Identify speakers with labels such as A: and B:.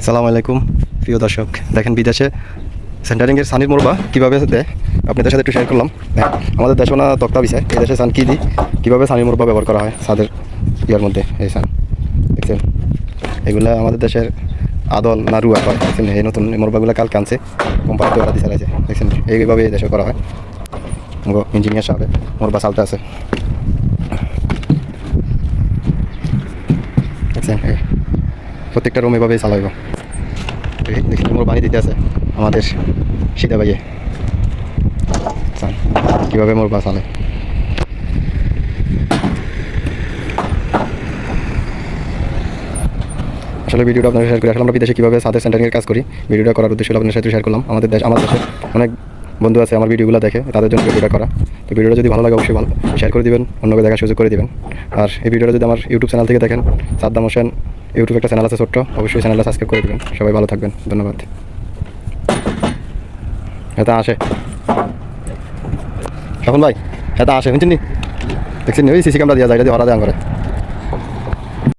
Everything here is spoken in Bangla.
A: সালাম আলাইকুম প্রিয় দর্শক, দেখেন বিদেশে সেন্টারিংয়ের সানির মোরবা কীভাবে দেয় আপনাদের সাথে একটু শেয়ার করলাম। আমাদের দেশে না তক্তা বিছায়, এই দেশে সান কী দিই, কীভাবে সানির মোরবা ব্যবহার করা হয় ছাদের ইয়ার মধ্যে। এই সান দেখছেন, এগুলো আমাদের দেশের আদল না রুয়া হয়। দেখছেন এই নতুন মোরবাগুলো কালকে আনছে কোম্পানিতে, ওরা দিয়ে চালাইছে। দেখছেন এইভাবে এই দেশে করা হয়। ইঞ্জিনিয়ার সাহেব মোরবা চালতে আছে, দেখছেন প্রত্যেকটা রুম এভাবেই চালাইব। দেখি মোর বানিয়ে দিতে আছে আমাদের সীতা ভাইয়ে, কীভাবে মোর বা চালে। আসলে ভিডিওটা আপনাদের শেয়ার করি। আসলে আমরা বিদেশে কীভাবে ছাদের সেন্টারিংয়ের কাজ করি, ভিডিওটা করার উদ্দেশ্য আপনাদের সাথে শেয়ার করলাম। আমার দেশে অনেক বন্ধু আছে আমার ভিডিওগুলো দেখে, তাদের জন্য ভিডিওটা করা। তো ভিডিওটা যদি ভালো লাগে অবশ্যই ভালো শেয়ার করে দিবেন, অন্যকে দেখার সুযোগ করে দিবেন। আর এই ভিডিওটা যদি আমার ইউটিউব চ্যানেল থেকে দেখেন, সাদ্দাম হোসেন ইউটিউব একটা চ্যানেল আছে ছোট্ট, অবশ্যই চ্যানেলটা সাবস্ক্রাইব করে দেবেন। সবাই ভালো থাকবেন, ধন্যবাদ। এটা আসে এখন ভাই, এটা আসে শুনছেন নি, দেখছেন ওই সিসি ক্যামেরা দিয়া যায়, এটা দিয়ে হরা দেওয়া করে।